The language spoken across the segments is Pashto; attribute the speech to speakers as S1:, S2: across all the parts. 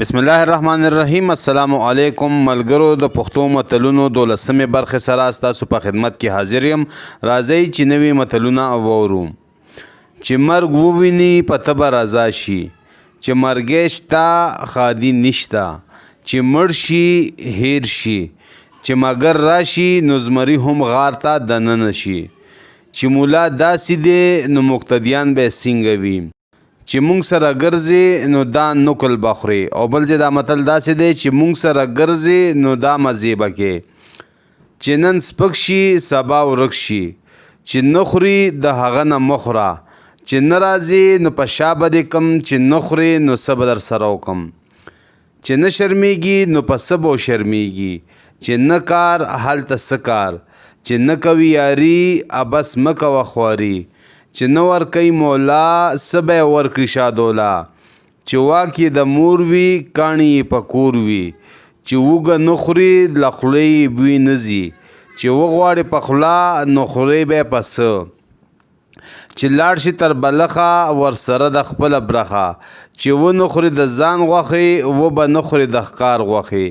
S1: بسم الله الرحمن الرحیم. السلام علیکم ملګرو د پښتو متلونو 12مې برخې سره ستاسو په خدمت کې حاضر یم. راځئ چې نوي متلونه واورو. چې مرګ وویني په ته به رضا شي، چې مرګی شته ښادي نشته، چې مړ شي هیر شي، چې مګر راشي نو زمري هم غار ته دننه شي، چې مولا داسې دی نو مقتدیان به څنګه وي، چې مونږ سره ګرځي نو دا نکل بخوري. او بل ځای دا متل داسې دی چې مونږ سره ګرځي نو دا مزې به کې، چې نن سپک شي سبا ورک شي، چې نه خوري د هغه نه مه خوره، چې نه راځي نو په شا به دې کم، چې نه خوري نو څه به در سره وکم، چې نه شرمېږي نو په څه به وشرمېږي، چې نه کار هلته څه کار، چې نه کوي یاري ابس مه کوه خواري، چې نه ورکوي مولا څه به یې ورکړي شادولا، چې واک یې د مور وي کاڼي یې په کور وي، چې وږه نه خوري له خولې یې بوی نه ځي، چې وغواړي په خوله نو خوري به یې په څه، چې لاړ شي تر بلخه ورسره د خپله برخه، چې ونه خوري د ځان غوښې و به نه خوري د ښکار غوښې،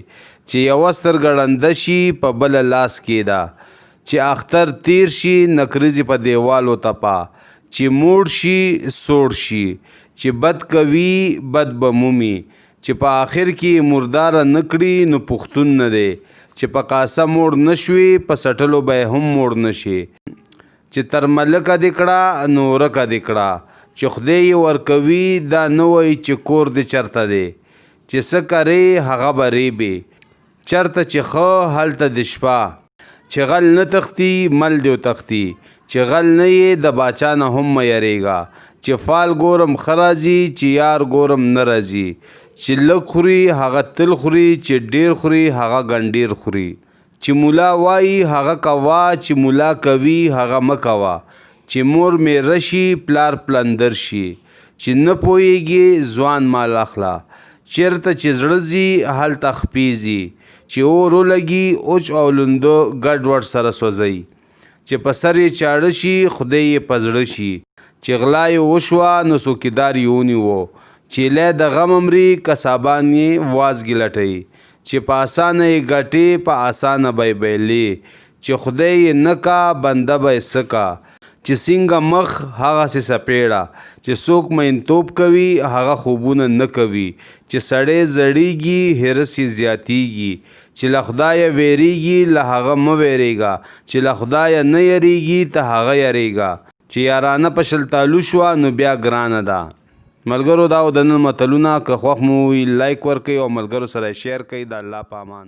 S1: چې یوه سترګه ړنده شي په بله لاس کې ده، چې اختر تیر شي نکریزې په دیوالو تپا، چې موړ شي سوړ شي، چې بد کوي بد به مومي، چې په آخر کې مرداره نه کړي نو پښتون نه دی، چې په کاسه موړ نه شوي په سټلو به هم موړ نه شي، چې تر ملکه دې کړه نو ورکه دې کړه، چې خدای یې ورکوي دا نه وایي چې کور دې چرته دی، چې څه کرې هغه به ریبې، چرته چې ښه هلته دې شپه، چې غل نه تختی مل دې تختی، چې غل نه یې د باچا نه هم مه یریږه، چې فال ګورم ښه راځي چې یار ګورم نه راځي، چې لږ خوري هغه تل خوري، چې ډیر خوري هغه ګنډیر خوري، چې مولا وایي هغه کوه، چې مولا کوي هغه مه کوه، چې مور مې رشي پلار پلندر شي، چې نه پوهیږي ځوان مال اخله، چېرته چې زړه ځي هلته خپې ځي، چې اور ولګي اوچ او لونده ګډوډ سره سوځي، چې په سر یې چاړه شي خدای یې په زړه شي، چې غلا یې وشوه نو څوکیدار یې ونیوه، چې لی د غم مري کسابان یې وازګې لټوي، چې په اسانه یې ګټې په اسانه به یې بیلې، چې خدای یې نه کا بنده به یې څه کا، چې څنګه مخ هغسې سپېړه، چې څوک مینتوب کوي هغه خوبونه نه کوي، چې سړی زړیږي حرص یې زیاتیږي، چې له خدایه ویریږي له هغه مه ویریږه، چې له خدایه نه یریږي ته هغه یریږه، چې یارانه په شلتالو شوه نو بیا ګرانه ده. ملګرو دا د نن متلونه که خوښ مو وي لایک ورکړئ او ملګرو سره یې شیر کړئ. د الله په امان.